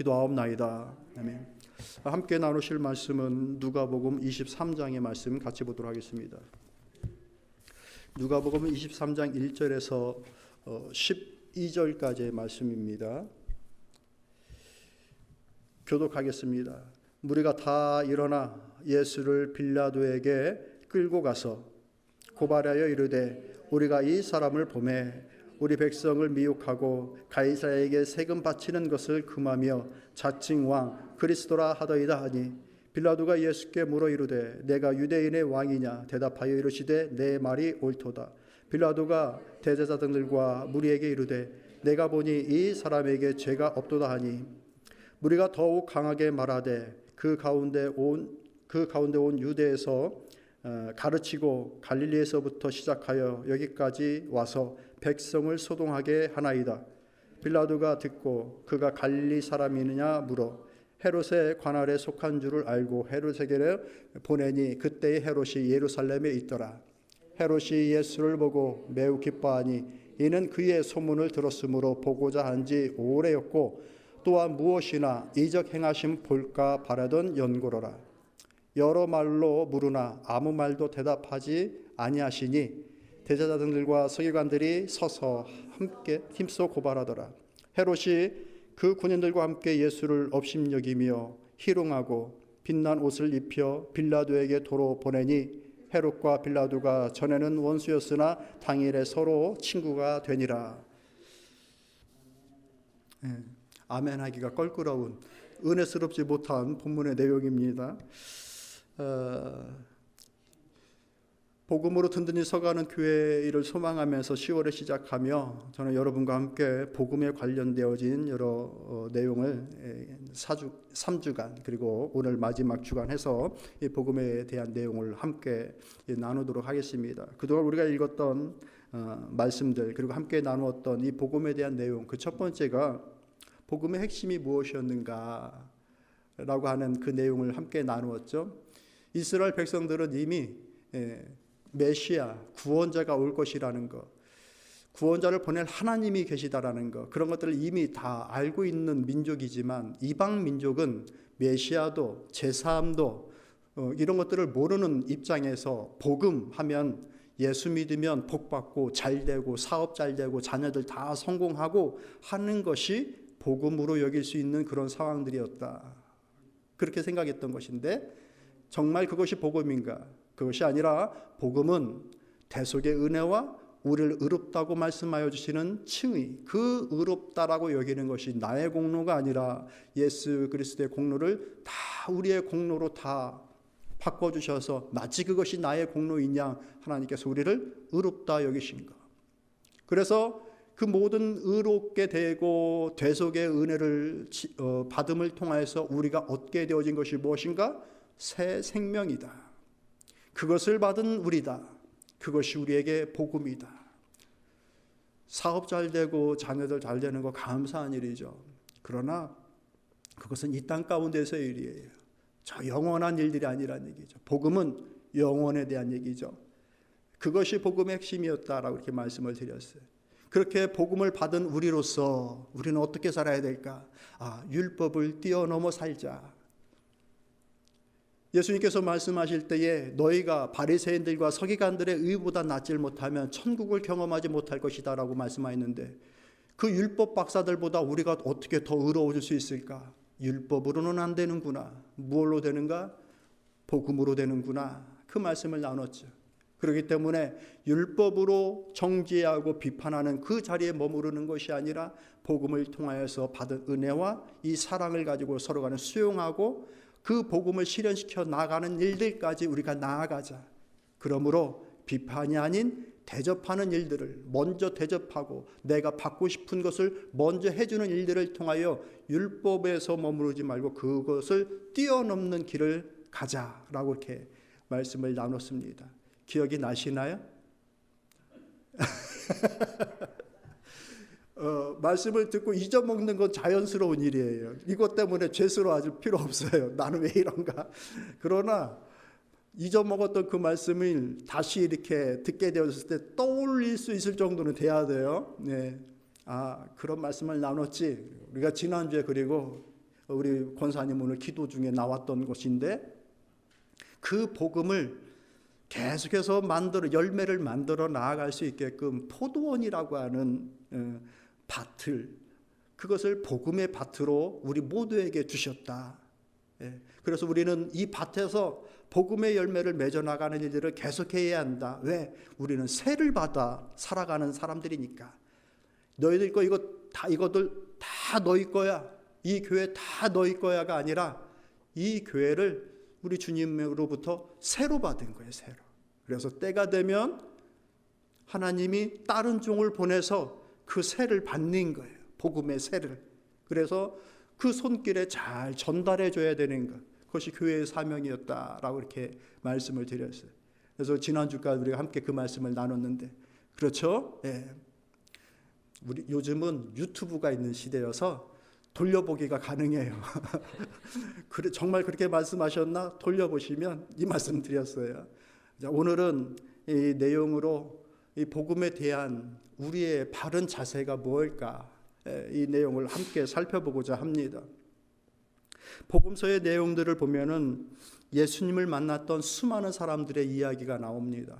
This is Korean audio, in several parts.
기도하옵나이다. 아멘. 함께 나누실 말씀은 누가복음 23장의 말씀 같이 보도록 하겠습니다. 누가복음 23장 1절에서 12절까지의 말씀입니다. 교독하겠습니다. 무리가 다 일어나 예수를 빌라도에게 끌고 가서 고발하여 이르되 우리가 이 사람을 보매 우리 백성을 미혹하고 가이사에게 세금 바치는 것을 금하며 자칭 왕 그리스도라 하더이다 하니 빌라도가 예수께 물어 이르되 내가 유대인의 왕이냐 대답하여 이르시되 내 말이 옳도다. 빌라도가 대제사장들과 무리에게 이르되 내가 보니 이 사람에게 죄가 없도다 하니 무리가 더욱 강하게 말하되 그 가운데 온 유대에서 가르치고 갈릴리에서부터 시작하여 여기까지 와서 백성을 소동하게 하나이다. 빌라도가 듣고 그가 갈릴리 사람이느냐 물어 헤롯의 관할에 속한 줄을 알고 헤롯에게 보내니 그때의 헤롯이 예루살렘에 있더라. 헤롯이 예수를 보고 매우 기뻐하니 이는 그의 소문을 들었으므로 보고자 한지 오래였고 또한 무엇이나 이적 행하심 볼까 바라던 연고로라. 여러 말로 물으나 아무 말도 대답하지 아니하시니 대제사장들과 서기관들이 서서 함께 힘써 고발하더라. 헤롯이 그 군인들과 함께 예수를 업심여기며 희롱하고 빛난 옷을 입혀 빌라도에게 도로 보내니 헤롯과 빌라도가 전에는 원수였으나 당일에 서로 친구가 되니라. 아멘하기가 껄끄러운 은혜스럽지 못한 본문의 내용입니다. 복음으로 든든히 서가는 교회 일을 소망하면서 10월에 시작하며 저는 여러분과 함께 복음에 관련되어진 여러 내용을 3주간 그리고 오늘 마지막 주간 해서 이 복음에 대한 내용을 함께 나누도록 하겠습니다. 그동안 우리가 읽었던 말씀들 그리고 함께 나누었던 이 복음에 대한 내용, 그 첫 번째가 복음의 핵심이 무엇이었는가 라고 하는 그 내용을 함께 나누었죠. 이스라엘 백성들은 이미 메시아, 구원자가 올 것이라는 것, 구원자를 보낼 하나님이 계시다라는 것, 그런 것들을 이미 다 알고 있는 민족이지만 이방 민족은 메시아도 제사함도 이런 것들을 모르는 입장에서 복음하면 예수 믿으면 복받고 잘되고 사업 잘되고 자녀들 다 성공하고 하는 것이 복음으로 여길 수 있는 그런 상황들이었다. 그렇게 생각했던 것인데 정말 그것이 복음인가? 그것이 아니라 복음은 대속의 은혜와 우리를 의롭다고 말씀하여 주시는 칭의, 그 의롭다라고 여기는 것이 나의 공로가 아니라 예수 그리스도의 공로를 다 우리의 공로로 다 바꿔주셔서 마치 그것이 나의 공로인 양 하나님께서 우리를 의롭다 여기신 것. 그래서 그 모든 의롭게 되고 대속의 은혜를 받음을 통하여서 우리가 얻게 되어진 것이 무엇인가? 새 생명이다. 그것을 받은 우리다. 그것이 우리에게 복음이다. 사업 잘 되고 자녀들 잘 되는 거 감사한 일이죠. 그러나 그것은 이 땅 가운데서의 일이에요. 저 영원한 일들이 아니라는 얘기죠. 복음은 영원에 대한 얘기죠. 그것이 복음의 핵심이었다라고 이렇게 말씀을 드렸어요. 그렇게 복음을 받은 우리로서 우리는 어떻게 살아야 될까? 율법을 뛰어넘어 살자. 예수님께서 말씀하실 때에 너희가 바리새인들과 서기관들의 의보다 낫질 못하면 천국을 경험하지 못할 것이다 라고 말씀하였는데 그 율법 박사들보다 우리가 어떻게 더 의로워질 수 있을까? 율법으로는 안 되는구나. 무엇로 되는가? 복음으로 되는구나. 그 말씀을 나눴죠. 그렇기 때문에 율법으로 정죄하고 비판하는 그 자리에 머무르는 것이 아니라 복음을 통하여서 받은 은혜와 이 사랑을 가지고 서로 간에 수용하고 그 복음을 실현시켜 나가는 일들까지 우리가 나아가자. 그러므로 비판이 아닌 대접하는 일들을 먼저 대접하고 내가 받고 싶은 것을 먼저 해주는 일들을 통하여 율법에서 머무르지 말고 그것을 뛰어넘는 길을 가자라고 이렇게 말씀을 나눴습니다. 기억이 나시나요? 말씀을 듣고 잊어먹는 건 자연스러운 일이에요. 이것 때문에 죄스러워할 필요 없어요. 나는 왜 이런가? 그러나 잊어먹었던 그 말씀을 다시 이렇게 듣게 되었을 때 떠올릴 수 있을 정도는 돼야 돼요. 네. 그런 말씀을 나눴지. 우리가 지난주에 그리고 우리 권사님 오늘 기도 중에 나왔던 것인데, 그 복음을 계속해서 열매를 만들어 나아갈 수 있게끔 포도원이라고 하는 밭을, 그것을 복음의 밭으로 우리 모두에게 주셨다. 그래서 우리는 이 밭에서 복음의 열매를 맺어 나가는 일들을 계속해야 한다. 왜? 우리는 세를 받아 살아가는 사람들이니까. 너희들 거 이것들 다 너희 거야, 이 교회 다 너희 거야가 아니라 이 교회를 우리 주님으로부터 새로 받은 거예요. 새로. 그래서 때가 되면 하나님이 다른 종을 보내서 그 새를 받는 거예요. 복음의 새를. 그래서 그 손길에 잘 전달해 줘야 되는 것, 그것이 교회의 사명이었다라고 이렇게 말씀을 드렸어요. 그래서 지난주까지 우리가 함께 그 말씀을 나눴는데, 그렇죠? 우리 요즘은 유튜브가 있는 시대여서 돌려보기가 가능해요. 그래, 정말 그렇게 말씀하셨나? 돌려보시면 이 말씀 드렸어요. 자, 오늘은 이 내용으로 이 복음에 대한 우리의 바른 자세가 무엇일까, 이 내용을 함께 살펴보고자 합니다. 복음서의 내용들을 보면은 예수님을 만났던 수많은 사람들의 이야기가 나옵니다.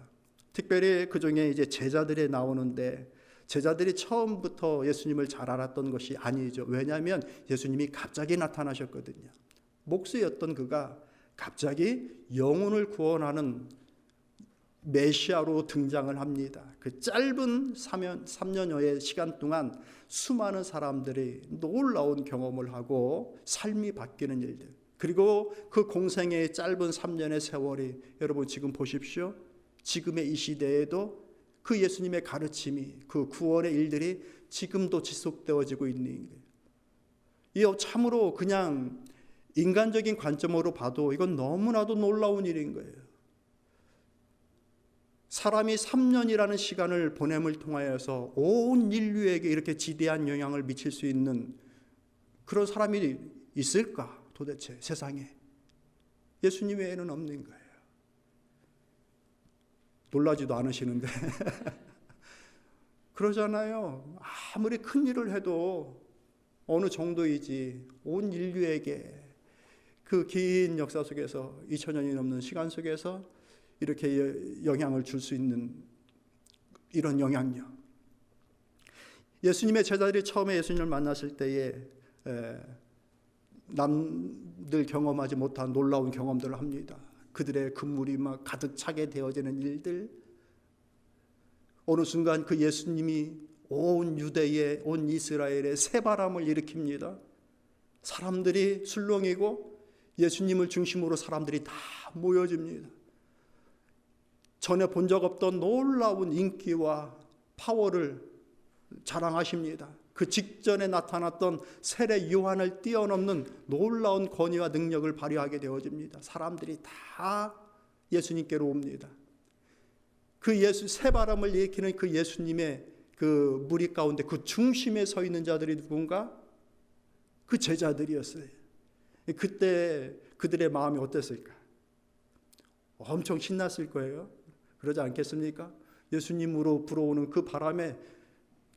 특별히 그 중에 이제 제자들이 나오는데, 제자들이 처음부터 예수님을 잘 알았던 것이 아니죠. 왜냐하면 예수님이 갑자기 나타나셨거든요. 목수였던 그가 갑자기 영혼을 구원하는 메시아로 등장을 합니다. 그 짧은 3년여의 시간 동안 수많은 사람들이 놀라운 경험을 하고 삶이 바뀌는 일들, 그리고 그 공생의 짧은 3년의 세월이, 여러분 지금 보십시오. 지금의 이 시대에도 그 예수님의 가르침이, 그 구원의 일들이 지금도 지속되어지고 있는 거예요. 이 참으로 그냥 인간적인 관점으로 봐도 이건 너무나도 놀라운 일인 거예요. 사람이 3년이라는 시간을 보냄을 통하여서 온 인류에게 이렇게 지대한 영향을 미칠 수 있는 그런 사람이 있을까? 도대체 세상에 예수님 외에는 없는 거예요. 놀라지도 않으시는데 그러잖아요. 아무리 큰 일을 해도 어느 정도이지 온 인류에게 그 긴 역사 속에서 2000년이 넘는 시간 속에서 이렇게 영향을 줄 수 있는 이런 영향력. 예수님의 제자들이 처음에 예수님을 만났을 때에 남들 경험하지 못한 놀라운 경험들을 합니다. 그들의 금물이 막 가득 차게 되어지는 일들. 어느 순간 그 예수님이 온 유대에, 온 이스라엘에 새바람을 일으킵니다. 사람들이 술렁이고 예수님을 중심으로 사람들이 다 모여집니다. 전에 본 적 없던 놀라운 인기와 파워를 자랑하십니다. 그 직전에 나타났던 세례 요한을 뛰어넘는 놀라운 권위와 능력을 발휘하게 되어집니다. 사람들이 다 예수님께로 옵니다. 그 새바람을 일으키는 그 예수님의 그 무리 가운데 그 중심에 서 있는 자들이 누군가? 그 제자들이었어요. 그때 그들의 마음이 어땠을까? 엄청 신났을 거예요. 그러지 않겠습니까? 예수님으로 불어오는 그 바람에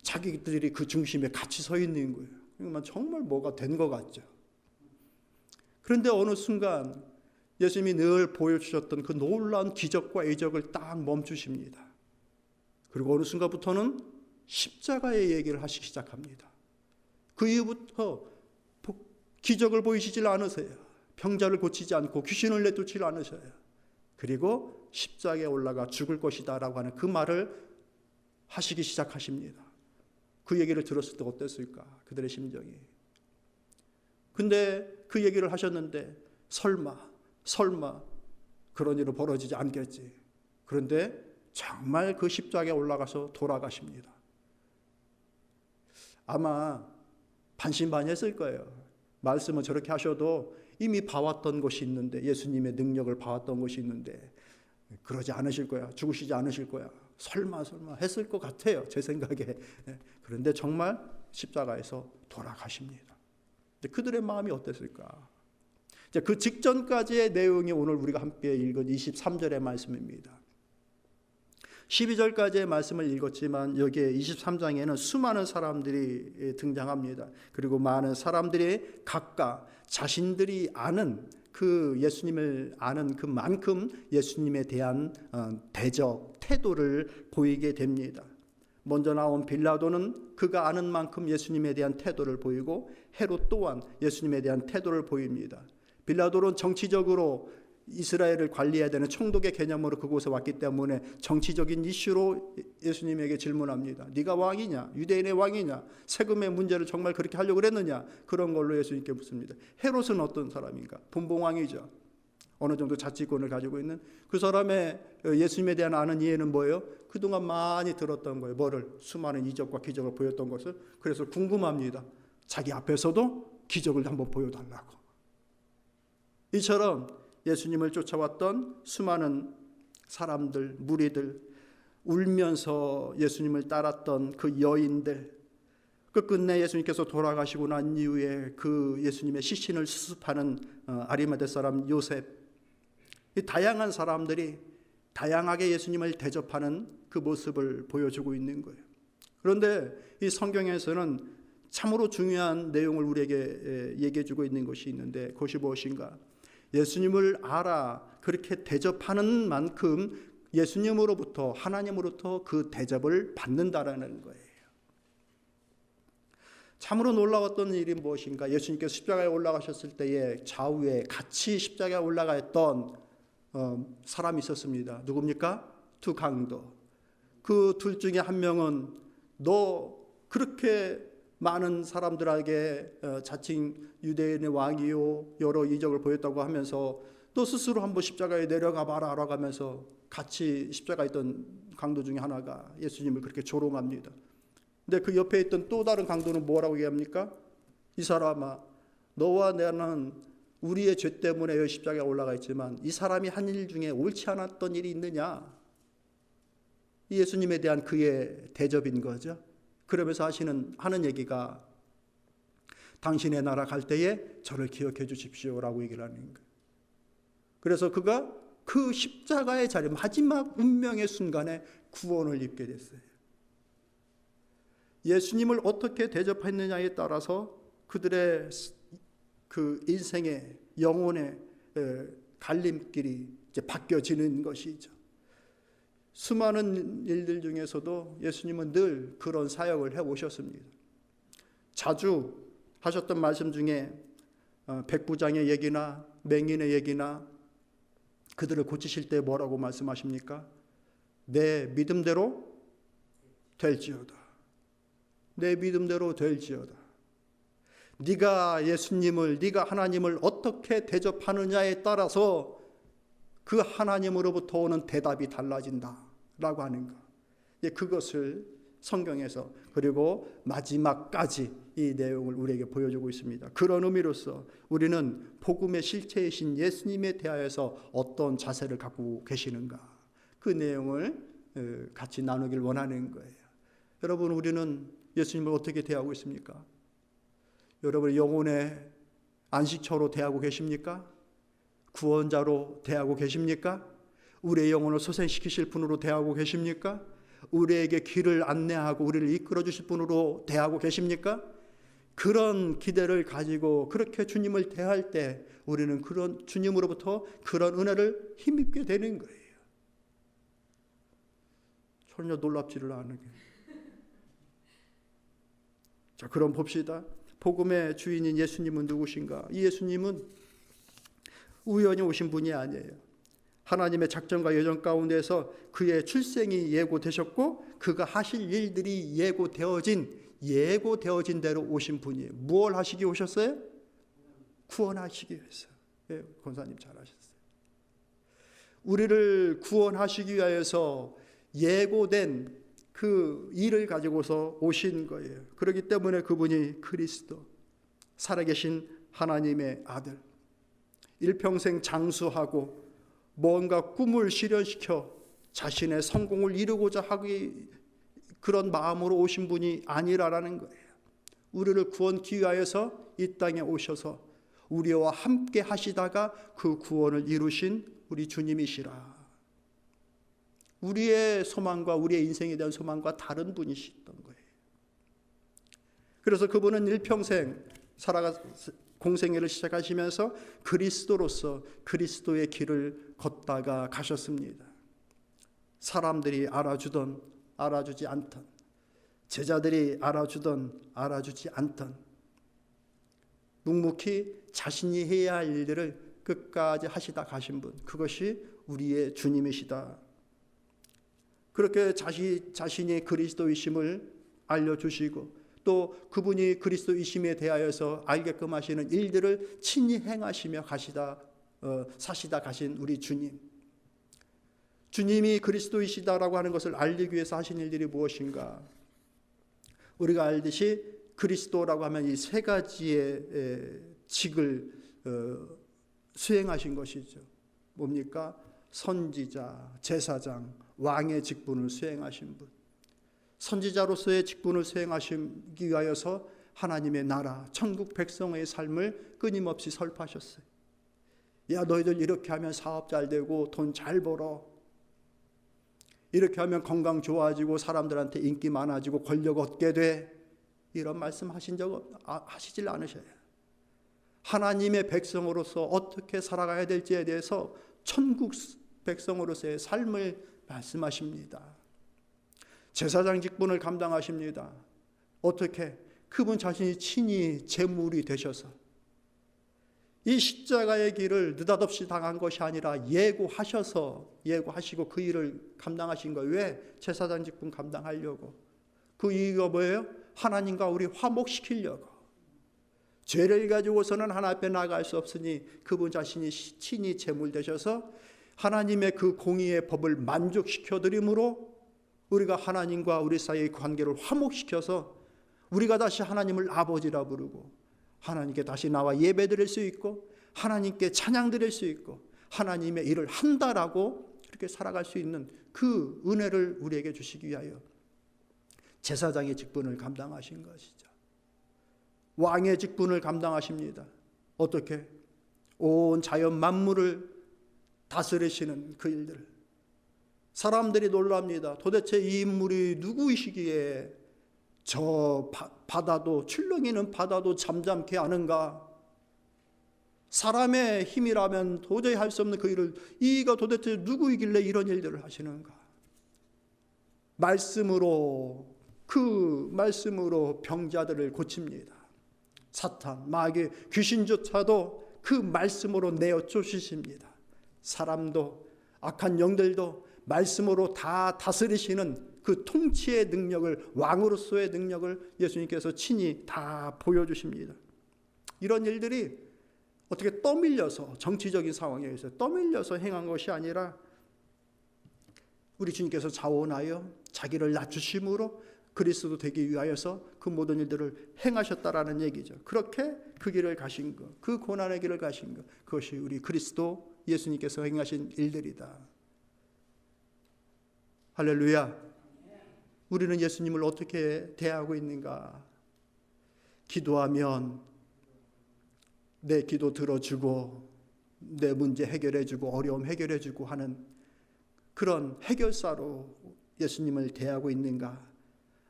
자기들이 그 중심에 같이 서 있는 거예요. 정말 뭐가 된 것 같죠. 그런데 어느 순간 예수님이 늘 보여주셨던 그 놀라운 기적과 이적을 딱 멈추십니다. 그리고 어느 순간부터는 십자가의 얘기를 하시기 시작합니다. 그 이후부터 기적을 보이시질 않으세요. 병자를 고치지 않고 귀신을 내쫓지 않으셔요. 그리고 십자가에 올라가 죽을 것이다 라고 하는 그 말을 하시기 시작하십니다. 그 얘기를 들었을 때 어땠을까? 그들의 심정이. 근데 그 얘기를 하셨는데 설마 그런 일은 벌어지지 않겠지. 그런데 정말 그 십자가에 올라가서 돌아가십니다. 아마 반신반의했을 거예요. 말씀을 저렇게 하셔도 이미 봐왔던 것이 있는데, 예수님의 능력을 봐왔던 것이 있는데 그러지 않으실 거야, 죽으시지 않으실 거야, 설마 했을 것 같아요, 제 생각에. 그런데 정말 십자가에서 돌아가십니다. 그들의 마음이 어땠을까? 그 직전까지의 내용이 오늘 우리가 함께 읽은 23절의 말씀입니다. 12절까지의 말씀을 읽었지만 여기에 23장에는 수많은 사람들이 등장합니다. 그리고 많은 사람들이 각각 자신들이 아는 그 예수님을 아는 그만큼 예수님에 대한 대접, 태도를 보이게 됩니다. 먼저 나온 빌라도는 그가 아는 만큼 예수님에 대한 태도를 보이고 헤롯 또한 예수님에 대한 태도를 보입니다. 빌라도는 정치적으로 이스라엘을 관리해야 되는 총독의 개념으로 그곳에 왔기 때문에 정치적인 이슈로 예수님에게 질문합니다. 네가 왕이냐? 유대인의 왕이냐? 세금의 문제를 정말 그렇게 하려고 그랬느냐? 그런 걸로 예수님께 묻습니다. 헤롯은 어떤 사람인가? 분봉왕이죠. 어느 정도 자치권을 가지고 있는 그 사람의 예수님에 대한 아는 이해는 뭐예요? 그동안 많이 들었던 거예요. 뭐를? 수많은 이적과 기적을 보였던 것을. 그래서 궁금합니다. 자기 앞에서도 기적을 한번 보여달라고. 이처럼 예수님을 쫓아왔던 수많은 사람들, 무리들, 울면서 예수님을 따랐던 그 여인들, 끝끝내 예수님께서 돌아가시고 난 이후에 그 예수님의 시신을 수습하는 아리마대 사람 요셉, 이 다양한 사람들이 다양하게 예수님을 대접하는 그 모습을 보여주고 있는 거예요. 그런데 이 성경에서는 참으로 중요한 내용을 우리에게 얘기해 주고 있는 것이 있는데 그것이 무엇인가? 예수님을 알아 그렇게 대접하는 만큼 예수님으로부터 하나님으로부터 그 대접을 받는다라는 거예요. 참으로 놀라웠던 일이 무엇인가? 예수님께서 십자가에 올라가셨을 때에 좌우에 같이 십자가에 올라가 있던 사람이 있었습니다. 누굽니까? 두 강도. 그 둘 중에 한 명은 너 그렇게 많은 사람들에게 자칭 유대인의 왕이요 여러 이적을 보였다고 하면서 또 스스로 한번 십자가에 내려가 봐라 라고 하면서 같이 십자가에 있던 강도 중에 하나가 예수님을 그렇게 조롱합니다. 근데 그 옆에 있던 또 다른 강도는 뭐라고 얘기합니까? 이 사람아, 너와 나는 우리의 죄 때문에 여기 십자가에 올라가 있지만 이 사람이 한 일 중에 옳지 않았던 일이 있느냐? 예수님에 대한 그의 대접인 거죠. 그러면서 하는 얘기가 당신의 나라 갈 때에 저를 기억해 주십시오라고 얘기를 하는 거예요. 그래서 그가 그 십자가의 자리 마지막 운명의 순간에 구원을 입게 됐어요. 예수님을 어떻게 대접했느냐에 따라서 그들의 그 인생의 영혼의 갈림길이 이제 바뀌어지는 것이죠. 수많은 일들 중에서도 예수님은 늘 그런 사역을 해오셨습니다. 자주 하셨던 말씀 중에 백부장의 얘기나 맹인의 얘기나 그들을 고치실 때 뭐라고 말씀하십니까? 내 믿음대로 될지어다. 내 믿음대로 될지어다. 네가 예수님을, 네가 하나님을 어떻게 대접하느냐에 따라서 그 하나님으로부터 오는 대답이 달라진다 라고 하는 것. 그것을 성경에서 그리고 마지막까지 이 내용을 우리에게 보여주고 있습니다. 그런 의미로서 우리는 복음의 실체이신 예수님에 대하여서 어떤 자세를 갖고 계시는가, 그 내용을 같이 나누길 원하는 거예요. 여러분, 우리는 예수님을 어떻게 대하고 있습니까? 여러분, 영혼의 안식처로 대하고 계십니까? 구원자로 대하고 계십니까? 우리의 영혼을 소생시키실 분으로 대하고 계십니까? 우리에게 길을 안내하고 우리를 이끌어 주실 분으로 대하고 계십니까? 그런 기대를 가지고 그렇게 주님을 대할 때 우리는 그런 주님으로부터 그런 은혜를 힘입게 되는 거예요. 전혀 놀랍지를 않은 게. 자, 그럼 봅시다. 복음의 주인인 예수님은 누구신가? 이 예수님은 우연히 오신 분이 아니에요. 하나님의 작전과 예정 가운데서 그의 출생이 예고되셨고 그가 하실 일들이 예고되어진 대로 오신 분이에요. 무엇을 하시기 오셨어요? 구원하시기 위해서. 예, 권사님 잘하셨어요. 우리를 구원하시기 위하여서 예고된 그 일을 가지고서 오신 거예요. 그렇기 때문에 그분이 그리스도, 살아계신 하나님의 아들, 일평생 장수하고 뭔가 꿈을 실현시켜 자신의 성공을 이루고자 하기 그런 마음으로 오신 분이 아니라라는 거예요. 우리를 구원하기 위하여서 이 땅에 오셔서 우리와 함께 하시다가 그 구원을 이루신 우리 주님이시라. 우리의 소망과 우리의 인생에 대한 소망과 다른 분이시던 거예요. 그래서 그분은 일평생 공생애를 시작하시면서 그리스도로서 그리스도의 길을 걷다가 가셨습니다. 사람들이 알아주던 알아주지 않던, 제자들이 알아주던 알아주지 않던, 묵묵히 자신이 해야 할 일들을 끝까지 하시다 가신 분, 그것이 우리의 주님이시다. 그렇게 자신이 그리스도이심을 알려주시고 또 그분이 그리스도이심에 대하여서 알게끔 하시는 일들을 친히 행하시며 사시다 가신 우리 주님. 주님이 그리스도이시다라고 하는 것을 알리기 위해서 하신 일들이 무엇인가? 우리가 알듯이 그리스도라고 하면 이 세 가지의 직을 수행하신 것이죠. 뭡니까? 선지자, 제사장, 왕의 직분을 수행하신 분. 선지자로서의 직분을 수행하시기 위하여서 하나님의 나라, 천국 백성의 삶을 끊임없이 설파하셨어요. 야, 너희들 이렇게 하면 사업 잘 되고 돈 잘 벌어. 이렇게 하면 건강 좋아지고 사람들한테 인기 많아지고 권력 얻게 돼. 이런 말씀 하시질 않으셔요. 하나님의 백성으로서 어떻게 살아가야 될지에 대해서 천국 백성으로서의 삶을 말씀하십니다. 제사장 직분을 감당하십니다. 어떻게? 그분 자신이 친히 제물이 되셔서 이 십자가의 길을 느닷없이 당한 것이 아니라 예고하시고 그 일을 감당하신 거예요. 왜? 제사장 직분 감당하려고. 그 이유가 뭐예요? 하나님과 우리 화목시키려고. 죄를 가지고서는 하나님 앞에 나아갈 수 없으니 그분 자신이 친히 제물 되셔서 하나님의 그 공의의 법을 만족시켜드림으로 우리가 하나님과 우리 사이의 관계를 화목시켜서 우리가 다시 하나님을 아버지라 부르고 하나님께 다시 나와 예배드릴 수 있고 하나님께 찬양드릴 수 있고 하나님의 일을 한다라고 이렇게 살아갈 수 있는 그 은혜를 우리에게 주시기 위하여 제사장의 직분을 감당하신 것이죠. 왕의 직분을 감당하십니다. 어떻게? 온 자연 만물을 다스리시는 그 일들. 사람들이 놀랍니다. 도대체 이 인물이 누구이시기에 저 바다도, 출렁이는 바다도 잠잠케 하는가? 사람의 힘이라면 도저히 할 수 없는 그 일을 이가 도대체 누구이길래 이런 일들을 하시는가? 그 말씀으로 병자들을 고칩니다. 사탄, 마귀, 귀신조차도 그 말씀으로 내어 쫓으십니다. 사람도 악한 영들도 말씀으로 다 다스리시는 그 통치의 능력을, 왕으로서의 능력을 예수님께서 친히 다 보여주십니다. 이런 일들이 어떻게 떠밀려서 정치적인 상황에 의해서 떠밀려서 행한 것이 아니라 우리 주님께서 자원하여 자기를 낮추심으로 그리스도 되기 위하여서 그 모든 일들을 행하셨다라는 얘기죠. 그렇게 그 길을 가신 것, 그 고난의 길을 가신 것, 그것이 우리 그리스도 예수님께서 행하신 일들이다. 할렐루야. 우리는 예수님을 어떻게 대하고 있는가? 기도하면 내 기도 들어주고 내 문제 해결해주고 어려움 해결해주고 하는 그런 해결사로 예수님을 대하고 있는가?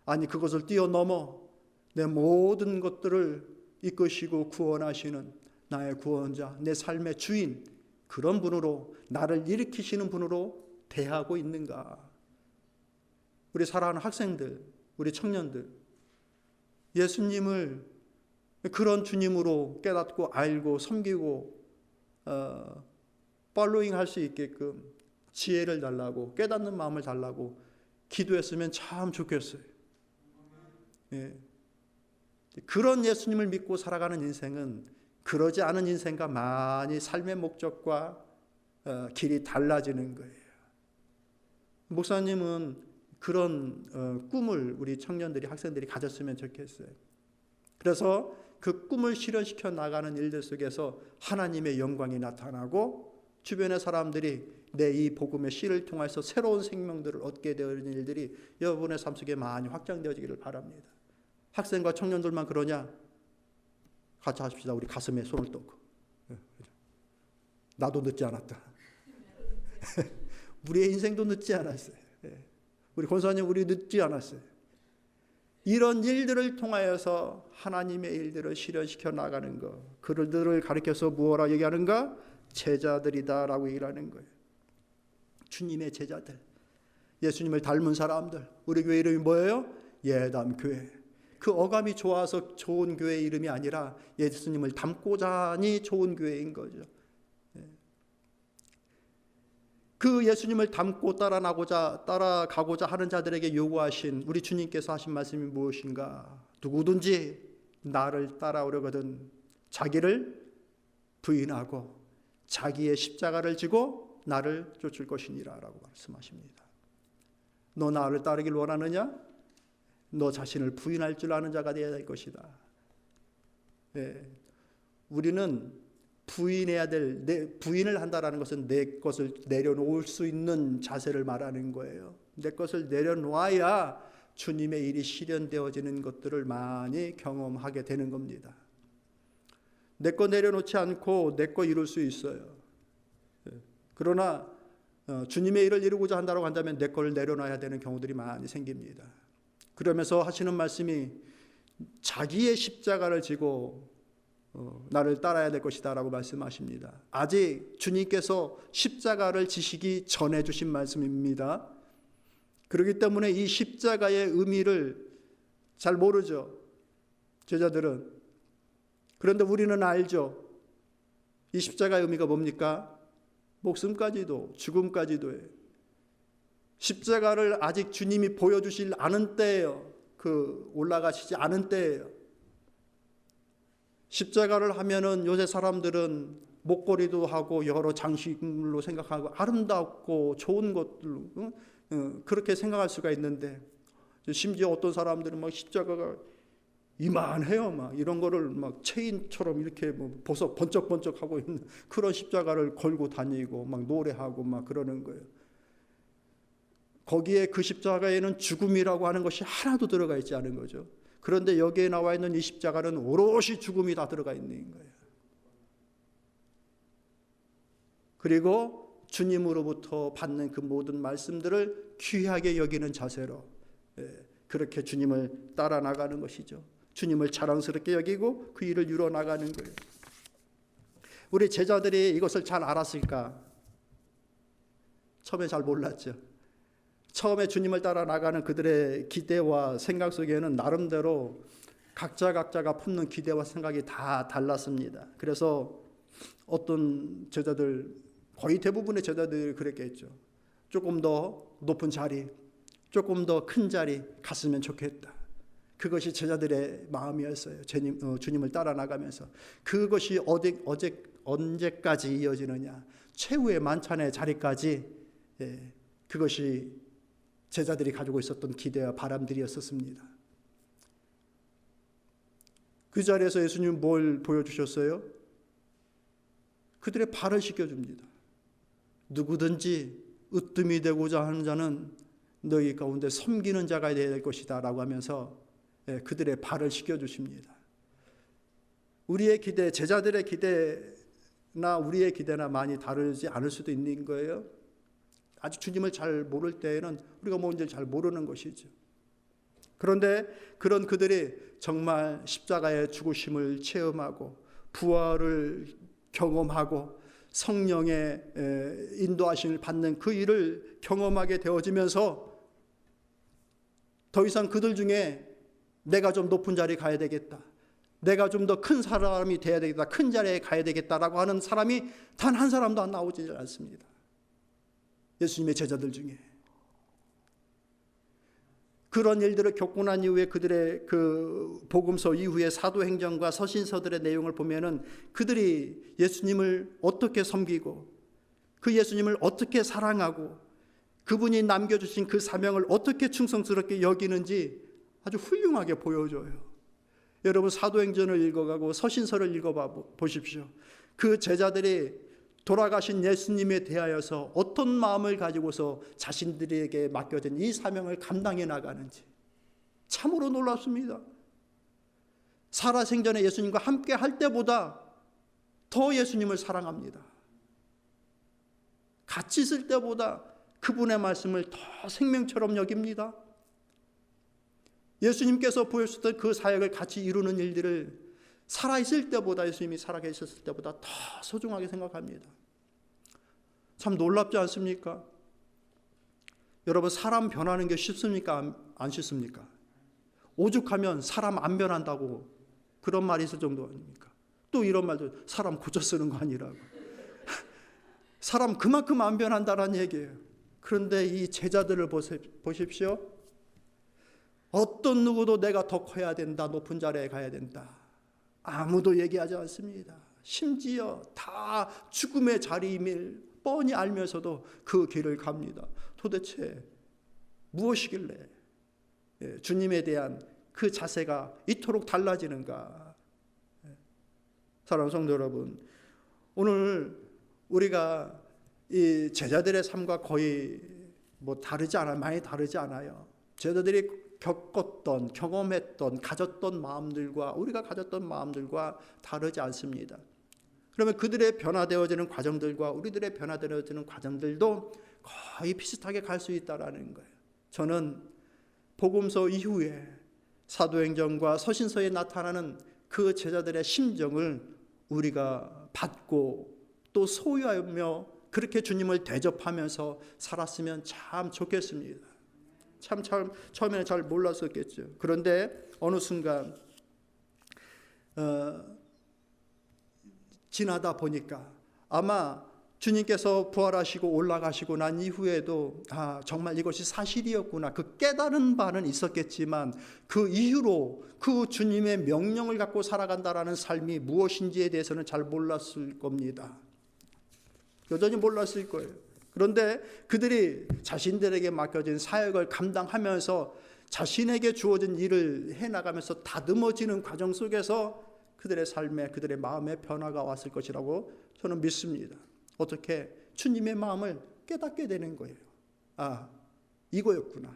아니, 그것을 뛰어넘어 내 모든 것들을 이끄시고 구원하시는 나의 구원자, 내 삶의 주인, 그런 분으로, 나를 일으키시는 분으로 대하고 있는가? 우리 사랑하는 학생들, 우리 청년들, 예수님을 그런 주님으로 깨닫고 알고 섬기고 팔로잉 할 수 있게끔 지혜를 달라고, 깨닫는 마음을 달라고 기도했으면 참 좋겠어요. 예. 그런 예수님을 믿고 살아가는 인생은 그러지 않은 인생과 많이 삶의 목적과 길이 달라지는 거예요. 목사님은 그런 꿈을 우리 청년들이, 학생들이 가졌으면 좋겠어요. 그래서 그 꿈을 실현시켜 나가는 일들 속에서 하나님의 영광이 나타나고 주변의 사람들이 내 이 복음의 씨를 통해서 새로운 생명들을 얻게 되는 일들이 여러분의 삶 속에 많이 확장되어지기를 바랍니다. 학생과 청년들만 그러냐? 같이 하십시다. 우리 가슴에 손을 놓고. 나도 늦지 않았다. 우리의 인생도 늦지 않았어요. 우리 권사님, 우리 늦지 않았어요. 이런 일들을 통하여서 하나님의 일들을 실현시켜 나가는 것, 그들을 가리켜서 무엇라 얘기하는가? 제자들이다라고 얘기를 하는 거예요. 주님의 제자들, 예수님을 닮은 사람들. 우리 교회 이름이 뭐예요? 예담교회. 그 어감이 좋아서 좋은 교회 이름이 아니라 예수님을 닮고자 하니 좋은 교회인 거죠. 그 예수님을 닮고 따라가고자 하는 자들에게 요구하신, 우리 주님께서 하신 말씀이 무엇인가? 누구든지 나를 따라오려거든 자기를 부인하고 자기의 십자가를 지고 나를 쫓을 것이니라 라고 말씀하십니다. 너 나를 따르길 원하느냐? 너 자신을 부인할 줄 아는 자가 되어야 될 것이다. 우리는 부인해야 될, 부인을 한다라는 것은 내 것을 내려놓을 수 있는 자세를 말하는 거예요. 내 것을 내려놓아야 주님의 일이 실현되어지는 것들을 많이 경험하게 되는 겁니다. 내 거 내려놓지 않고 내 거 이룰 수 있어요. 그러나 주님의 일을 이루고자 한다고 한다면 내 거를 내려놔야 되는 경우들이 많이 생깁니다. 그러면서 하시는 말씀이 자기의 십자가를 지고 나를 따라야 될 것이다 라고 말씀하십니다. 아직 주님께서 십자가를 지시기 전에 주신 말씀입니다. 그렇기 때문에 이 십자가의 의미를 잘 모르죠, 제자들은. 그런데 우리는 알죠. 이 십자가의 의미가 뭡니까? 목숨까지도, 죽음까지도예요. 십자가를 아직 주님이 보여주실 않은 때예요. 그 올라가시지 않은 때예요. 십자가를 하면은 요새 사람들은 목걸이도 하고 여러 장식물로 생각하고 아름답고 좋은 것들로 그렇게 생각할 수가 있는데, 심지어 어떤 사람들은 막 십자가가 이만해요. 막 이런 거를 막 체인처럼 이렇게 뭐 보석 번쩍번쩍하고 있는 그런 십자가를 걸고 다니고 막 노래하고 막 그러는 거예요. 거기에 그 십자가에는 죽음이라고 하는 것이 하나도 들어가 있지 않은 거죠. 그런데 여기에 나와 있는 이 십자가는 오롯이 죽음이 다 들어가 있는 거예요. 그리고 주님으로부터 받는 그 모든 말씀들을 귀하게 여기는 자세로 그렇게 주님을 따라 나가는 것이죠. 주님을 자랑스럽게 여기고 그 일을 이루어 나가는 거예요. 우리 제자들이 이것을 잘 알았을까? 처음에 잘 몰랐죠. 처음에 주님을 따라 나가는 그들의 기대와 생각 속에는 나름대로 각자가 품는 기대와 생각이 다 달랐습니다. 그래서 어떤 제자들, 거의 대부분의 제자들이 그랬겠죠. 조금 더 높은 자리, 조금 더 큰 자리 갔으면 좋겠다. 그것이 제자들의 마음이었어요. 주님을 따라 나가면서. 그것이 언제까지 이어지느냐? 최후의 만찬의 자리까지. 그것이 제자들이 가지고 있었던 기대와 바람들이었습니다. 그 자리에서 예수님은 뭘 보여주셨어요? 그들의 발을 씻겨줍니다. 누구든지 으뜸이 되고자 하는 자는 너희 가운데 섬기는 자가 되어야 될 것이다 라고 하면서 그들의 발을 씻겨주십니다. 우리의 기대, 제자들의 기대나 우리의 기대나 많이 다르지 않을 수도 있는 거예요. 아직 주님을 잘 모를 때에는 우리가 뭔지 잘 모르는 것이죠. 그런데 그런 그들이 정말 십자가의 죽으심을 체험하고 부활을 경험하고 성령의 인도하심을 받는 그 일을 경험하게 되어지면서 더 이상 그들 중에 내가 좀 높은 자리에 가야 되겠다, 내가 좀 더 큰 사람이 돼야 되겠다, 큰 자리에 가야 되겠다라고 하는 사람이 단 한 사람도 안 나오지 않습니다. 예수님의 제자들 중에. 그런 일들을 겪고 난 이후에 그들의 그 복음서 이후에 사도행전과 서신서들의 내용을 보면은 그들이 예수님을 어떻게 섬기고 그 예수님을 어떻게 사랑하고 그분이 남겨주신 그 사명을 어떻게 충성스럽게 여기는지 아주 훌륭하게 보여줘요. 여러분 사도행전을 읽어가고 서신서를 읽어보십시오. 그 제자들이 돌아가신 예수님에 대하여서 어떤 마음을 가지고서 자신들에게 맡겨진 이 사명을 감당해 나가는지 참으로 놀랍습니다. 살아생전에 예수님과 함께 할 때보다 더 예수님을 사랑합니다. 같이 있을 때보다 그분의 말씀을 더 생명처럼 여깁니다. 예수님께서 보여주셨던 그 사역을 같이 이루는 일들을 살아있을 때보다, 예수님이 살아계셨을 때보다 더 소중하게 생각합니다. 참 놀랍지 않습니까? 여러분, 사람 변하는 게 쉽습니까? 안 쉽습니까? 오죽하면 사람 안 변한다고 그런 말이 있을 정도 아닙니까? 또 이런 말도, 사람 고쳐 쓰는 거 아니라고. 사람 그만큼 안 변한다라는 얘기예요. 그런데 이 제자들을 보십시오. 어떤 누구도 내가 더 커야 된다, 높은 자리에 가야 된다, 아무도 얘기하지 않습니다. 심지어 다 죽음의 자리임을 뻔히 알면서도 그 길을 갑니다. 도대체 무엇이길래 주님에 대한 그 자세가 이토록 달라지는가? 사랑하는 성도 여러분, 오늘 우리가 이 제자들의 삶과 거의 다르지 않아요. 많이 다르지 않아요. 제자들이 겪었던, 경험했던, 가졌던 마음들과 우리가 가졌던 마음들과 다르지 않습니다. 그러면 그들의 변화되어지는 과정들과 우리들의 변화되어지는 과정들도 거의 비슷하게 갈 수 있다는 거예요. 저는 복음서 이후에 사도행전과 서신서에 나타나는 그 제자들의 심정을 우리가 받고 또 소유하며 그렇게 주님을 대접하면서 살았으면 참 좋겠습니다. 참 처음에는 잘 몰랐었겠죠. 그런데 어느 순간 지나다 보니까 아마 주님께서 부활하시고 올라가시고 난 이후에도 정말 이것이 사실이었구나, 그 깨달은 바는 있었겠지만 그 이후로 그 주님의 명령을 갖고 살아간다라는 삶이 무엇인지에 대해서는 잘 몰랐을 겁니다. 여전히 몰랐을 거예요. 그런데 그들이 자신들에게 맡겨진 사역을 감당하면서 자신에게 주어진 일을 해나가면서 다듬어지는 과정 속에서 그들의 삶에, 그들의 마음에 변화가 왔을 것이라고 저는 믿습니다. 어떻게? 주님의 마음을 깨닫게 되는 거예요. 이거였구나.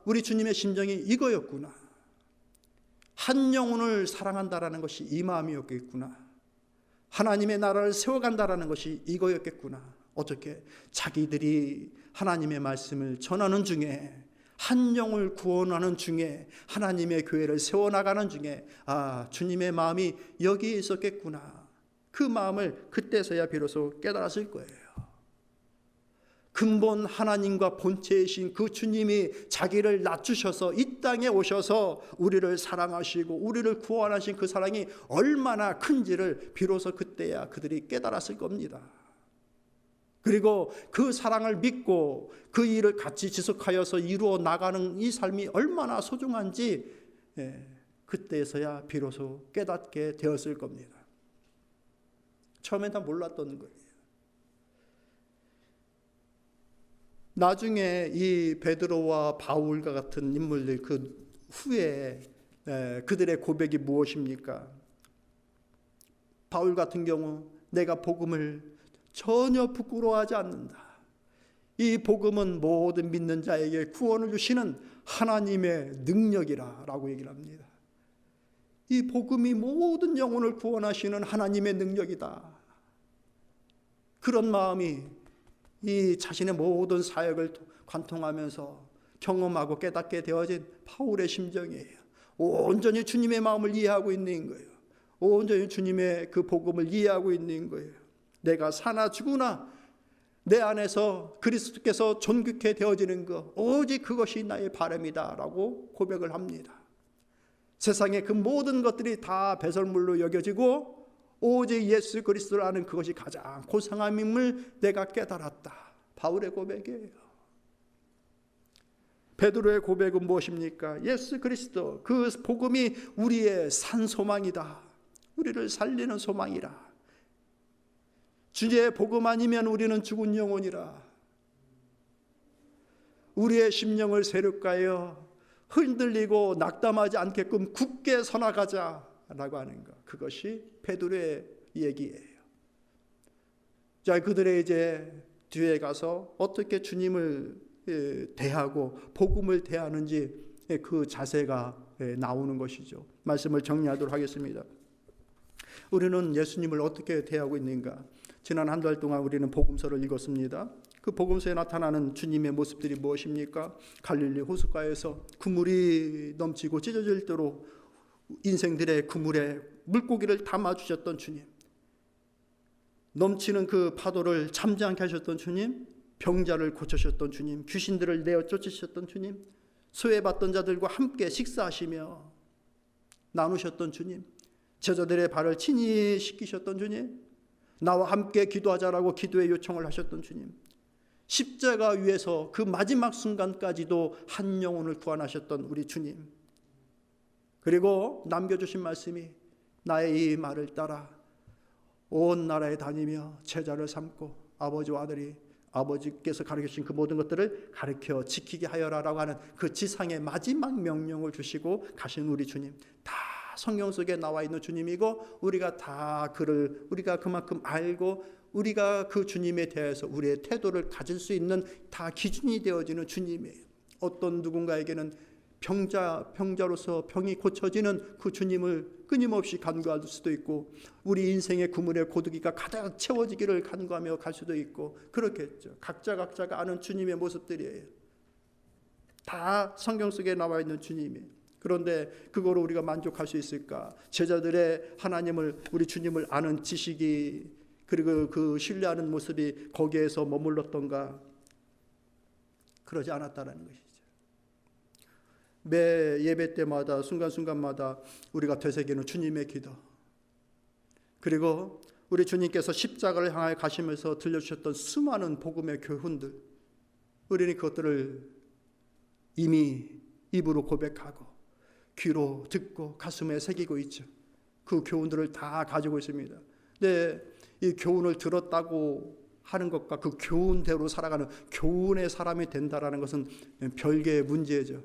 우리 주님의 심정이 이거였구나. 한 영혼을 사랑한다라는 것이 이 마음이었겠구나. 하나님의 나라를 세워간다라는 것이 이거였겠구나. 어떻게? 자기들이 하나님의 말씀을 전하는 중에, 한 영을 구원하는 중에, 하나님의 교회를 세워나가는 중에 주님의 마음이 여기에 있었겠구나. 그 마음을 그때서야 비로소 깨달았을 거예요. 근본 하나님과 본체이신 그 주님이 자기를 낮추셔서 이 땅에 오셔서 우리를 사랑하시고 우리를 구원하신 그 사랑이 얼마나 큰지를 비로소 그때야 그들이 깨달았을 겁니다. 그리고 그 사랑을 믿고 그 일을 같이 지속하여서 이루어 나가는 이 삶이 얼마나 소중한지 그때에서야 비로소 깨닫게 되었을 겁니다. 처음엔 다 몰랐던 거예요. 나중에 이 베드로와 바울과 같은 인물들 그 후에 그들의 고백이 무엇입니까? 바울 같은 경우 내가 복음을 전혀 부끄러워하지 않는다. 이 복음은 모든 믿는 자에게 구원을 주시는 하나님의 능력이라 라고 얘기를 합니다. 이 복음이 모든 영혼을 구원하시는 하나님의 능력이다. 그런 마음이 이 자신의 모든 사역을 관통하면서 경험하고 깨닫게 되어진 바울의 심정이에요. 온전히 주님의 마음을 이해하고 있는 거예요. 온전히 주님의 그 복음을 이해하고 있는 거예요. 내가 사나 죽으나 내 안에서 그리스도께서 존귀케 되어지는 것, 오직 그것이 나의 바람이다 라고 고백을 합니다. 세상의 그 모든 것들이 다 배설물로 여겨지고 오직 예수 그리스도를 아는 그것이 가장 고상함임을 내가 깨달았다. 바울의 고백이에요. 베드로의 고백은 무엇입니까? 예수 그리스도, 그 복음이 우리의 산 소망이다. 우리를 살리는 소망이라. 주의 복음 아니면 우리는 죽은 영혼이라. 우리의 심령을 세력하여 흔들리고 낙담하지 않게끔 굳게 서나가자 라고 하는 것, 그것이 베드로의 얘기예요. 자, 그들의 이제 뒤에 가서 어떻게 주님을 대하고 복음을 대하는지 그 자세가 나오는 것이죠. 말씀을 정리하도록 하겠습니다. 우리는 예수님을 어떻게 대하고 있는가? 지난 한 달 동안 우리는 복음서를 읽었습니다. 그 복음서에 나타나는 주님의 모습들이 무엇입니까? 갈릴리 호숫가에서 그물이 넘치고 찢어질 대로 인생들의 그물에 물고기를 담아주셨던 주님, 넘치는 그 파도를 잠지 않게 하셨던 주님, 병자를 고쳐주셨던 주님, 귀신들을 내어 쫓으셨던 주님, 소외받던 자들과 함께 식사하시며 나누셨던 주님, 제자들의 발을 친히 씻기셨던 주님, 나와 함께 기도하자라고 기도의 요청을 하셨던 주님, 십자가 위에서 그 마지막 순간까지도 한 영혼을 구원하셨던 우리 주님, 그리고 남겨주신 말씀이 나의 이 말을 따라 온 나라에 다니며 제자를 삼고 아버지와 아들이 아버지께서 가르쳐주신 그 모든 것들을 가르쳐 지키게 하여라라고 하는 그 지상의 마지막 명령을 주시고 가신 우리 주님, 다 성경 속에 나와 있는 주님이고 우리가 다 그를 우리가 그만큼 알고 우리가 그 주님에 대해서 우리의 태도를 가질 수 있는 다 기준이 되어지는 주님이에요. 어떤 누군가에게는 병자로서 병이 고쳐지는 그 주님을 끊임없이 간구할 수도 있고, 우리 인생의 그물의 고두기가 가득 채워지기를 간구하며 갈 수도 있고 그렇겠죠. 각자가 아는 주님의 모습들이에요. 다 성경 속에 나와 있는 주님이에요. 그런데 그거로 우리가 만족할 수 있을까? 제자들의 하나님을, 우리 주님을 아는 지식이, 그리고 그 신뢰하는 모습이 거기에서 머물렀던가? 그러지 않았다는 것이죠. 매 예배 때마다 순간순간마다 우리가 되새기는 주님의 기도, 그리고 우리 주님께서 십자가를 향하여 가시면서 들려주셨던 수많은 복음의 교훈들, 우리는 그것들을 이미 입으로 고백하고 귀로 듣고 가슴에 새기고 있죠. 그 교훈들을 다 가지고 있습니다. 근데 이 교훈을 들었다고 하는 것과 그 교훈대로 살아가는 교훈의 사람이 된다라는 것은 별개의 문제죠.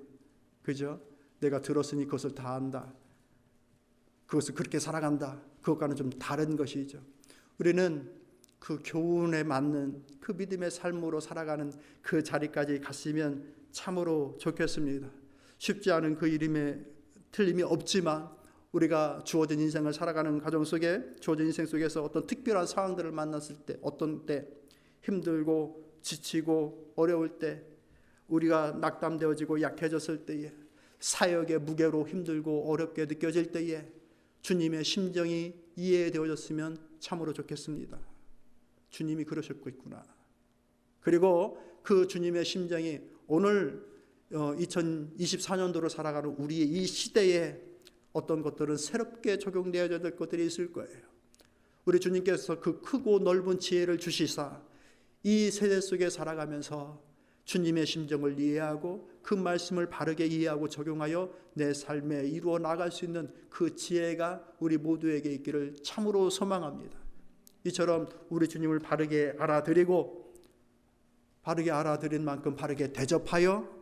그죠? 내가 들었으니 그것을 다 안다, 그것을 그렇게 살아간다, 그것과는 좀 다른 것이죠. 우리는 그 교훈에 맞는 그 믿음의 삶으로 살아가는 그 자리까지 갔으면 참으로 좋겠습니다. 쉽지 않은 그 일임에 틀림이 없지만, 우리가 주어진 인생을 살아가는 과정 속에, 주어진 인생 속에서 어떤 특별한 상황들을 만났을 때, 어떤 때 힘들고 지치고 어려울 때, 우리가 낙담되어지고 약해졌을 때에, 사역의 무게로 힘들고 어렵게 느껴질 때에 주님의 심정이 이해되어졌으면 참으로 좋겠습니다. 주님이 그러셨고 있구나. 그리고 그 주님의 심정이 오늘 2024년도로 살아가는 우리의 이 시대에 어떤 것들은 새롭게 적용되어야 될 것들이 있을 거예요. 우리 주님께서 그 크고 넓은 지혜를 주시사 이 세대 속에 살아가면서 주님의 심정을 이해하고 그 말씀을 바르게 이해하고 적용하여 내 삶에 이루어 나갈 수 있는 그 지혜가 우리 모두에게 있기를 참으로 소망합니다. 이처럼 우리 주님을 바르게 알아들이고 바르게 알아들인 만큼 바르게 대접하여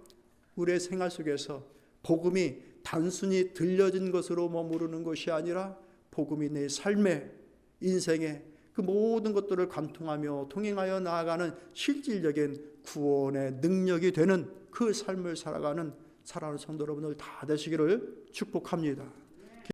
우리의 생활 속에서 복음이 단순히 들려진 것으로 머무르는 것이 아니라 복음이 내 삶에, 인생에 그 모든 것들을 관통하며 통행하여 나아가는 실질적인 구원의 능력이 되는 그 삶을 살아가는 사랑하는 성도 여러분들 다 되시기를 축복합니다.